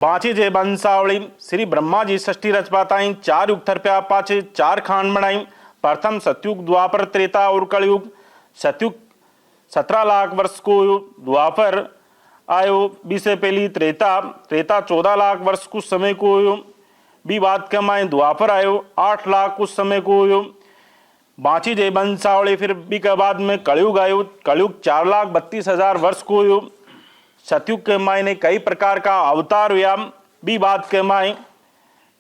पांची जे वंशावली श्री ब्रह्मा जी षष्ठी रच पाताई 4 युग थरप्या पाचे 4 खान बनाई। प्रथम सतयुग द्वापर त्रेता और कलयुग। सतयुग 17 लाख वर्ष को द्वापर आयो। बी से पहली त्रेता 14 लाख वर्ष कुछ समय को हो। बी बात कमाए द्वापर आयो 8 लाख कुछ समय को हो। बाँची जे वंशावली फिर बी के बाद में कलयुग आयो। कलयुग 4,32,000 वर्ष को हो। सतयुग के मायने कई प्रकार का अवतार हुआ। बी बात के माय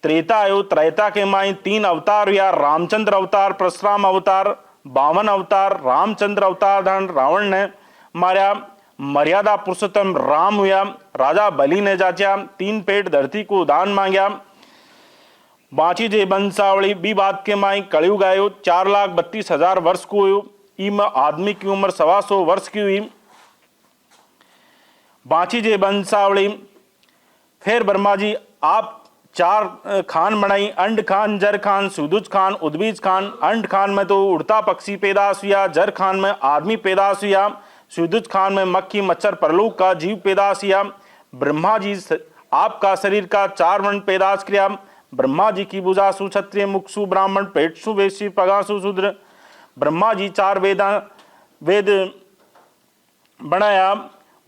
त्रेता आयो। त्रेता के माय 3 अवतार हुआ। रामचंद्र अवतार, परशुराम अवतार, बामन अवतार। रामचंद्र अवतार धन रावण ने मारा। मर्यादा पुरुषोत्तम राम हुआ। राजा बलि ने जाचा 3 पेट धरती को दान मांगा। बाँची जे वंशावली बी बात के माय कलयुग आयो। 4,32,000 वर्ष को हुई। इम आदमी की उम्र 125 वर्ष की हुई। बाँची जे वंशावली फिर ब्रह्मा जी आप 4 खान बनाई। अंड खान, जर खान, सुदुज खान, उद्बीज खान। अंड खान में तो उड़ता पक्षी पैदाश हुआ। जर खान में आदमी पैदाश हुआ। सुदुज खान में मक्खी मच्छर परलोक का जीव पैदाश हुआ। ब्रह्मा जी आपका शरीर का 4 वर्ण पैदाश किया। ब्रह्मा जी की भुजा सु क्षत्रिय, मुख सु ब्राह्मण, पेट सु वैश्य, पगा सु शूद्र। ब्रह्मा जी 4 वेद बनाया।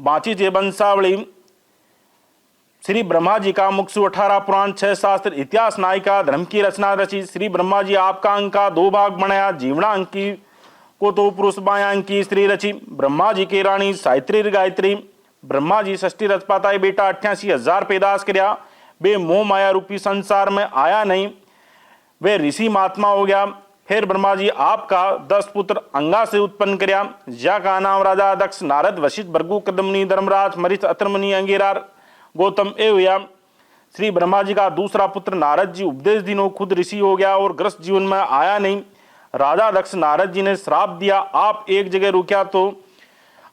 बाँची जे वंशावली श्री ब्रह्मा जी का मुख सु 18 पुराण, 6 शास्त्र, इतिहास, नायिका, धर्म की रचना रची। श्री ब्रह्मा जी आपका अंक का 2 भाग बनाया। जीवना अंक की को तो पुरुष, बाया अंक की स्त्री रची। ब्रह्मा जी की रानी सावित्री गायत्री। ब्रह्मा जी षष्ठी रच पाता बेटा 88,000 पैदाश करया। वे मोह माया रूपी संसार में आया नहीं, वे ऋषि महात्मा हो गया। फिर ब्रह्मा जी आपका 10 पुत्र अंगा से उत्पन्न करया। जा का नाम राजा दक्ष, नारद, वशिष्ठ, भृगु, कदमनी, धर्मराज, मरीच, अतर्मनी, अंगिरार, गौतम ए हुआ। श्री ब्रह्मा जी का दूसरा पुत्र नारद जी उपदेश दिनों खुद ऋषि हो गया और ग्रस्त जीवन में आया नहीं। राजा दक्ष नारद जी ने श्राप दिया, आप एक जगह रुकिया तो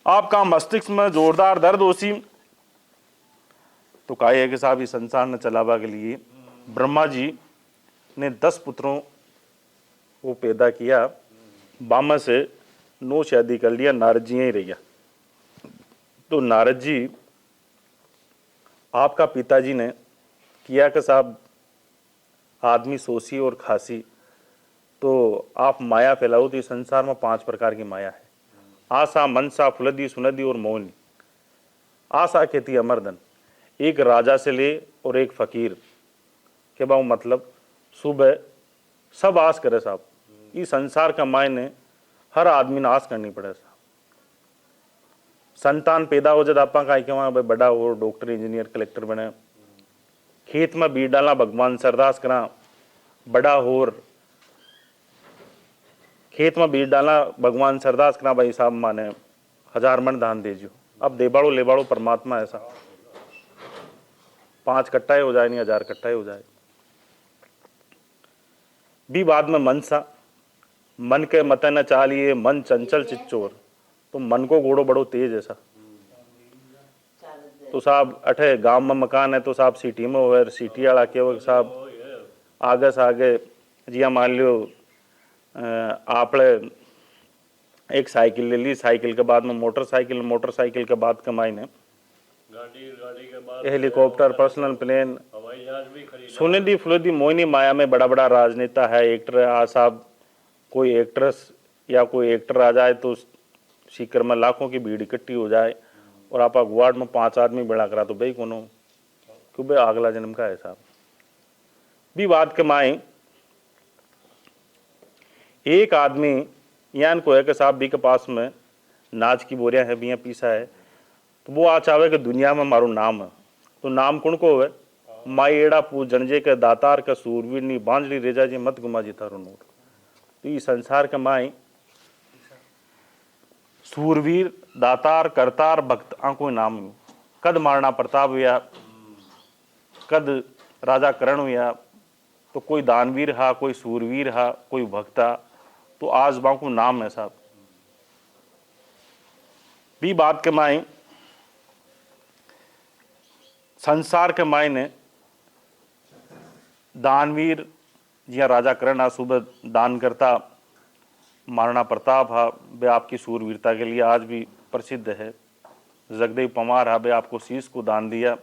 आपका मस्तिष्क में जोरदार दर्द होसी। तो कहा है कि साहब इस संसार ने चलावा के लिए ब्रह्मा जी ने 10 पुत्रों को पैदा किया। बामा से 9 शादी कर लिया, नारद जी ही रह गया। तो नारद जी आपका पिताजी ने किया कि साहब आदमी सोसी और खासी तो आप माया फैलाओ। तो इस संसार में 5 प्रकार की माया है। आशा, मनसा, फुलदी, सुनदी और मोहनी। आशा कहती है अमरधन। एक राजा से ले और एक फकीर के बाबू मतलब सुबह सब आस करे साहब। इस संसार का मायने हर आदमी ने आस करनी पड़े साहब। संतान पैदा हो जाता आपा का भाई बड़ा हो, डॉक्टर, इंजीनियर, कलेक्टर बने। खेत में बीज डालना, भगवान से अरदास करा बड़ा हो। खेत में बीज डालना, भगवान से अरदास करा भाई साहब माने 1000 मन धान दीजियो। अब देबाड़ो लेबाड़ो परमात्मा ऐसा 5 कट्टाए हो जाए नहीं 1000 कट्टाए हो जाए। भी बाद में मनसा, मन के मत न चालिए, मन चंचल चिच्चोर। तो मन को घोड़ो बड़ो तेज ऐसा। तो साहब अठे गांव में मकान है तो साहब सिटी में हो, सिटी वाला के वो साहब आगे से आगे जिया मान लियो आपने एक साइकिल ले ली, साइकिल के बाद में मोटरसाइकिल, मोटरसाइकिल के बाद कमाईने हेलीकॉप्टर, पर्सनल प्लेन, सुनिधि फुलदी मोहिनी माया में बड़ा बड़ा राजनेता है, एक्टर है। साहब कोई एक्ट्रेस या कोई एक्टर आ जाए तो सीकर में लाखों की भीड़ इकट्ठी हो जाए और आप अगवाड़ में 5 आदमी बड़ा करा तो भाई कोनो क्यों भाई अगला जन्म का है साहब। भी बात के माए एक आदमी यान को है कि साहब भी के पास में नाच की बोरियां है, बिया पीसा है। तो वो आ चाहे कि दुनिया में मारो नाम है। तो नाम कौन को है? माई एड़ा पूछ जनजे के दातार का सूरवीर नी बांझड़ी रेजा जी मत गुमा जी थारो नूर। तो ये संसार का माई सूरवीर, दातार, करतार, भक्त कोई नाम कद मारना प्रताप हुआ, कद राजा करण हुआ। तो कोई दानवीर हा, कोई सूरवीर हा, कोई भक्ता। तो आज बाको नाम है साहब। भी बात के माई संसार के मायने दानवीर जिया राजा करण आ सुबह दान करता, महाराणा प्रताप हा वे आपकी सूरवीरता के लिए आज भी प्रसिद्ध है। जगदेव पमार हा वे आपको शीश को दान दिया।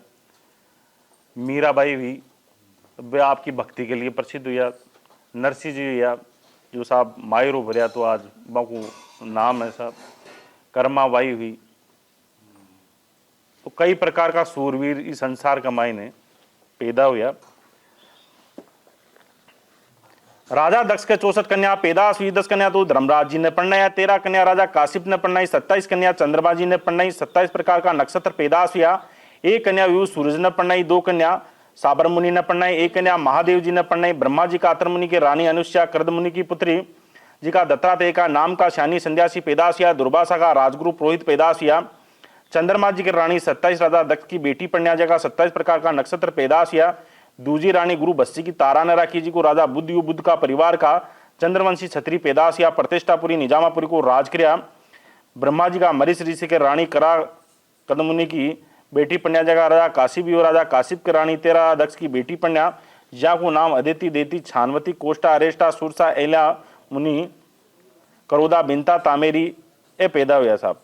मीराबाई हुई, वे आपकी भक्ति के लिए प्रसिद्ध हुआ। नरसिंह जी हुआ जो साहब मायरो भरिया तो आज बाकू नाम है साहब। कर्माबाई हुई। तो कई प्रकार का सूरवीर इस संसार का मायने पैदा हुआ। राजा दक्ष के 64 कन्या पैदाश हुई। 10 कन्या तो धर्मराज जी ने पढ़नाया, 13 कन्या राजा काशिप ने पढ़नाई, 27 कन्या चंद्रमा जी ने पढ़नाई, 27 प्रकार का नक्षत्र पैदाश हुआ। 1 कन्या व्यू सूरज ने पढ़नाई, 2 कन्या साबर मुनि ने पढ़नाई, 1 कन्या महादेव जी ने पढ़नाई। ब्रह्मा जी का अतर मुनि की रानी अनुष्या, कर्द मुनि की पुत्री जी का दत्तात्रेय का नाम का श्यानी संध्यासी पैदाश हुआ। दुर्वासा का राजगुरु पुरोहित पैदाश हुआ। चंद्रमा जी की रानी 27 राजा दक्ष की बेटी पढ़न्या का 27 प्रकार का नक्षत्र पैदाश हुआ। दूजी रानी गुरु बस्सी की तारा ने राखी जी को राजा बुद्ध बुद्ध का परिवार का चंद्रवंशी छत्री पैदाश या प्रतिष्ठापुरी निजामापुरी को राज किया। ब्रह्मा जी का मरीष ऋषि के रानी करा कदमुनि की बेटी पन्या जगह राजा काशिप और राजा काशिप की रानी 13 दक्ष की बेटी पन्या जा को नाम अदिति देती छानवती कोष्टा अरेष्टा सुरसा एला मुनि करोदा बिनता तामेरी ए पैदा हुआ साहब।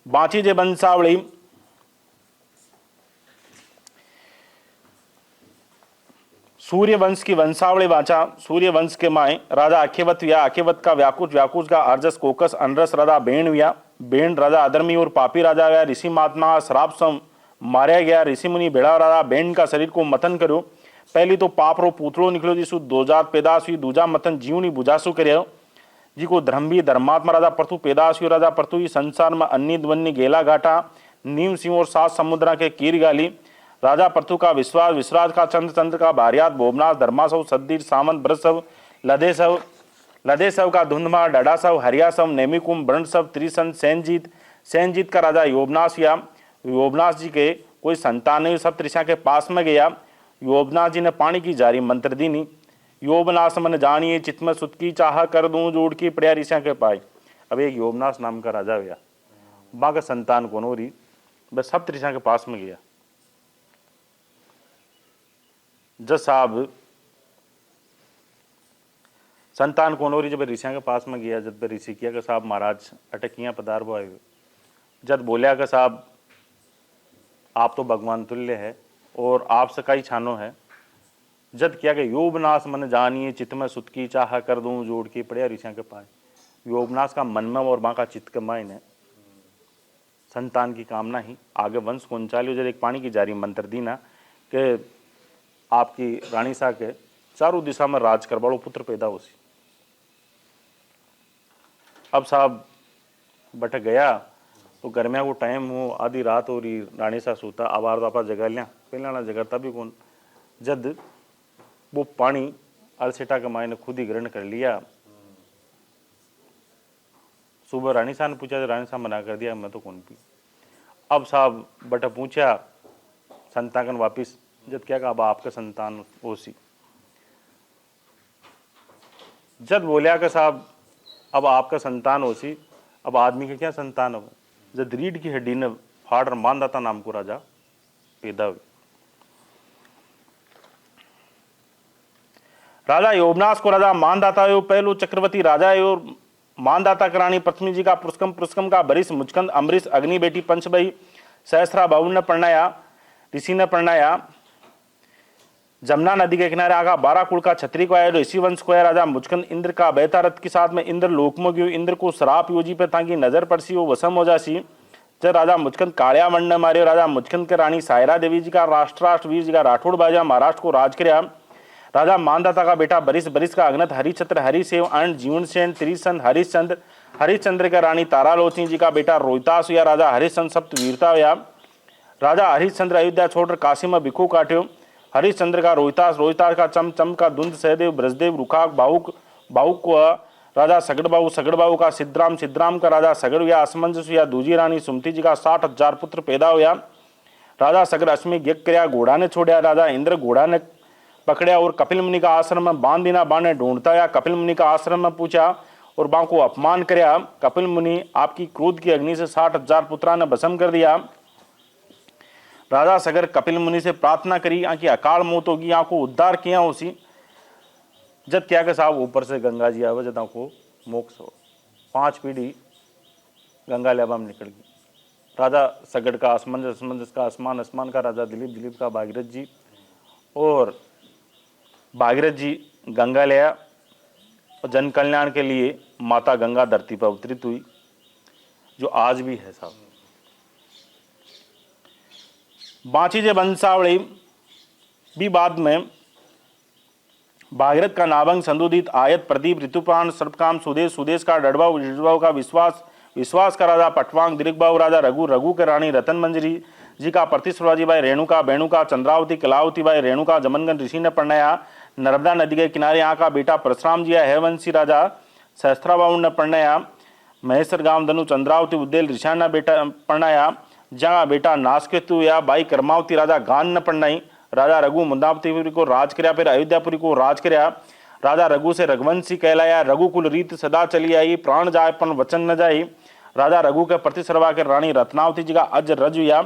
बांची जे बंसावली सूर्य वंश की वंशावली वाचा। सूर्य वंश के माए राजा अखेवत हुआ। अखेवत का व्याकुच, व्याकुच का अर्जस, कोकस, अनरस राजा बेण हुआ। बेण राजा अधर्मी और पापी राजा हुआ। ऋषि महात्मा श्राप से मारा गया। ऋषि मुनि भेड़ा राजा बेण का शरीर को मतन करो। पहली तो पाप रो पूतड़ो निकलो जिसु दो जात पैदाश हुई। दूजा मतन जीवनी बुझासु करो जी को धर्म भी धर्मात्मा राजा परतु पैदाश हुई। राजा परतु ही संसार में अन्नी ध्वनि गेला घाटा नीम सिंह और 7 समुद्रा के कीर गाली। राजा परतु का विश्वास, विश्वास का चंद्र, चंद्र का भारियात, भोमनाथ, धर्मासव, सद्दीर, सामंत, ब्रसव, लदेसव, लदेसव का धुंधमा, डडासव, हरियासव, नेमिकुम, ब्रणसव, त्रिसन, सैनजीत, सैनजीत का राजा योबनाश या योबनाश जी के कोई संतान नहीं, सब त्रिशा के पास में गया। योबनाश जी ने पानी की जारी मंत्र दीनी। योबनाश मन जानिए चित्त सुत की चाह कर दूं जोड़ की पड़िया ऋषा के पाए। अब एक योबनाश नाम का राजा हुआ, माँ का संतान कौन हो रही, बस सब त्रिशा के पास में गया। जब साहब संतान कौन हो रही जब ऋषिया के पास में गया, जब ऋषि किया कि साहब महाराज अटकियाँ पदार्थ आए। जब बोलिया कि साहब आप तो भगवान तुल्य है और आपसे कई छानो है। जद किया कि योबनाश मन जानिए चित्त में सुत की चाह कर दूं जोड़ की पड़े ऋषिया के पाए। योबनाश का मन में और माँ का चित्त के मायने है संतान की कामना ही आगे वंश को चालियो। जब एक पानी की जारी मंत्र दी ना कि आपकी रानी सा के चारों दिशा में राज करवाड़ो पुत्र पैदा हो सी। अब साहब बट गया तो गर्मिया को टाइम हो, आधी रात हो रही, रानी सा सोता आवार आपा जगा लिया पहला जगाता भी कौन। जद वो पानी अलसेटा के मायने खुद ही ग्रहण कर लिया। सुबह रानी सा ने पूछा, रानी सा मना कर दिया मैं तो कौन पी। अब साहब बटा पूछा संतान वापिस, जब क्या कहा अब आपका संतान हो सी। जब बोलिया कि साहब अब आपका संतान हो सी, अब आदमी के क्या संतान हो। जब रीढ़ की हड्डी ने फाड़ मानदाता नाम को राजा पैदा हुए। राजा योबनाश को राजा मानदाता हो पहलू चक्रवर्ती राजा है और मानदाता की रानी पृथ्वी जी का पुष्कम, पुष्कम का बरिस, मुचकंद, अमरीश, अग्नि बेटी पंचबई, सहस्रा बाबू ने पढ़नाया, ऋषि ने पढ़नाया। जमुना नदी के किनारे आगा 12 कुल का छत्री को आया। ऋषि वंश को आया। राजा मुचकंद इंद्र का बहता रथ के साथ में इंद्र लोकमो गयो। इंद्र को श्राप योजी पे ताकि नजर पड़सी वो वसम हो जासी। जब राजा मुचकंद कालिया मंड ने मारे। राजा मुचकंद के रानी सायरा देवी जी का राष्ट्राष्ट्र वीर जी का राठौड़ बाजा महाराष्ट्र को राज किया। राजा मानदाता का बेटा बरिस, बरिस का अग्नत, हरिछत्र, हरिसेव, अर्ण, जीवन सेन, त्रिसन, हरिश्चंद्र, हरिश्चंद्र का रानी तारालोचनी जी का बेटा रोहितास हुआ। राजा हरिश्चंद्र सप्त वीरता हुआ। राजा हरिश्चंद्र अयोध्या छोड़कर काशी में भिखू काट्यो। हरिश्चंद्र का रोहितास, रोहितास का चम, चम का दुंद, सहदेव, ब्रजदेव, रुखाक, बाहुक, बाहुक को राजा सगड़बाऊ, सगड़बाऊ का सिद्धराम, सिद्धराम का राजा सगड़ हुआ। असमंजस हुआ। दूजी रानी सुमति जी का 60,000 पुत्र पैदा हुआ। राजा सगड़ अश्मी यज्ञ किया, घोड़ा ने छोड़ा। राजा इंद्र घोड़ा ने पकड़ा और कपिल मुनि का आश्रम में बांध देना बाने ढूंढता या कपिल मुनि का आश्रम में पूछा और बां को अपमान कराया। कपिल मुनि आपकी क्रोध की अग्नि से 60,000 पुत्रा ने भस्म कर दिया। राजा सगर कपिल मुनि से प्रार्थना करी कि अकाल मौत होगी, को उद्धार किया उसी। जब क्या कि साहब ऊपर से गंगा जी आवे जब को मोक्ष हो। 5 पीढ़ी गंगा लेबा में निकल गई। राजा सगड़ का असमंजस, असमंजस का आसमान, आसमान का राजा दिलीप, दिलीप का भागीरथ जी, और भागीरथ जी गंगा ले आया और जन कल्याण के लिए माता गंगा धरती पर अवतरित हुई, जो आज भी है साहब। बाँची जे वंशावली भी बाद में भागीरथ का नाभंग संदुदित आयत प्रदीप ऋतुपान सर्वकाम सुदेश, सुदेश का डडबाऊ, डडबाऊ का विश्वास, विश्वास का राजा पटवांग, दीर्घबाऊ राजा रघु, रघु के रानी रतन मंजरी जी का प्रतिस्वराजी भाई रेणुका, बेणुका चंद्रावती, कलावती भाई रेणुका जमनगन ऋषि ने पढ़नाया, नर्मदा नदी के किनारे यहाँ का बेटा परशुराम जी हैवंशी राजा सहस्त्राबाऊ ने पढ़नाया, महेश्वर गांव धनु चंद्रावती उद्देल ऋषान ने बेटा पढ़नाया, जहाँ बेटा नासकेतु या बाई कर्मावती राजा गान न पढ़नाई, राजा रघु मुंदावतीपुरी को राज કર્યા, फिर अयोध्यापुरी को राज કર્યા, राजा रघु से रघुवंशी कहलाया, रघुकुल रीत सदा चली आई, प्राण जाए पण वचन न जाई, राजा रघु के प्रति सरवा के रानी रत्नावती जी का अज रज हुआ।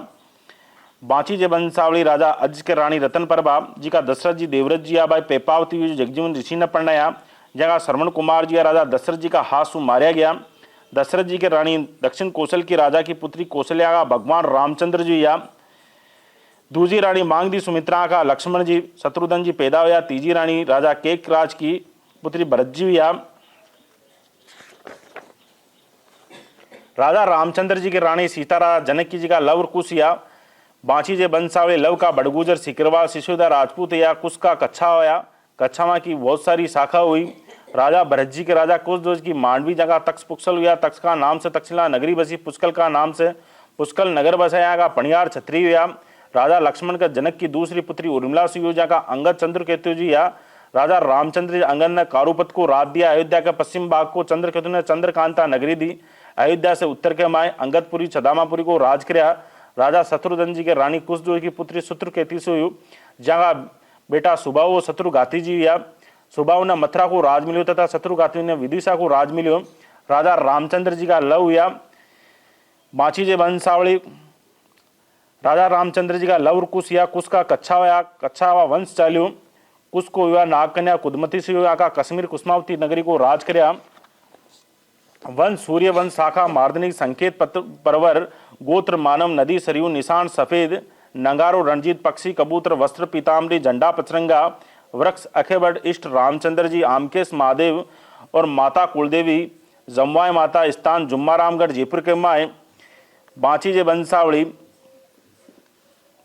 बाँची जे वंशावली राजा अज के रानी रतन प्रभा जी का दशरथ जी देवव्रत जी या भाई पेपावती जगजीवन ऋषि ने पढ़नाया, जगह श्रवण कुमार जी या राजा दशरथ जी का हासु मारा गया। दशरथ जी के रानी दक्षिण कौशल की राजा की पुत्री कौशल्या का भगवान रामचंद्र जी या, दूसरी रानी मांगदी सुमित्रा का लक्ष्मण जी शत्रुघ्न जी पैदा हुआ, तीजी रानी राजा केक राज की पुत्री भरत जी हुआ, राजा रामचंद्र जी के रानी सीता राजा जनक जी का लव कुश या। बाँची जे वंशावली लव का बड़गुजर सिकरवा शिशुदा राजपूत या, कुश का कच्छा होया, कच्छावा की बहुत सारी शाखा हुई, राजा भरत जी के राजा कुशध्वज की मांडवी जगह तक्ष पुष्कल हुआ, तक्ष का नाम से तक्षशिला नगरी बसी, पुष्कल का नाम से पुष्कल नगर बसाया का पणियार छत्री हुआ, राजा लक्ष्मण का जनक की दूसरी पुत्री उर्मिला सुयोजा का अंगद चंद्रकेतु जी या, राजा रामचंद्र जी अंगद ने कारूपत को रात दिया, अयोध्या के पश्चिम भाग को चंद्रकेतु ने चंद्रकांता नगरी दी, अयोध्या से उत्तर के माए अंगदपुरी छदामापुरी को राज किया, राजा शत्रुघ्न जी के रानी कुशध्वज की पुत्री शत्रुकेती से हुई, जहाँ बेटा सुबाहु शत्रुघाती जी या, सुबाहु ने मथुरा को राज मिलो तथा शत्रुघाती ने विदिशा को राज मिलो, राजा रामचंद्र जी का लव हुआ। बाँची जे वंशावली राजा रामचंद्र जी का लव कुश या, कुश का कच्छा हुआ, कच्छा हुआ वंश चाल्यो, कुश को हुआ नागकन्या कुदमती से हुआ का कश्मीर कुसमावती नगरी को राज करया, वंश सूर्य वंश शाखा मार्दनिक संकेत परवर गोत्र मानव नदी सरयू निशान सफेद नंगारो रणजीत पक्षी कबूतर वस्त्र पीताम्बरी झंडा पचरंगा वृक्ष अखेबड़ इष्ट रामचंद्र जी आमकेश महादेव और माता कुलदेवी जमवाय माता स्थान जुम्मा रामगढ़ जयपुर के माए। बाँची जे वंशावली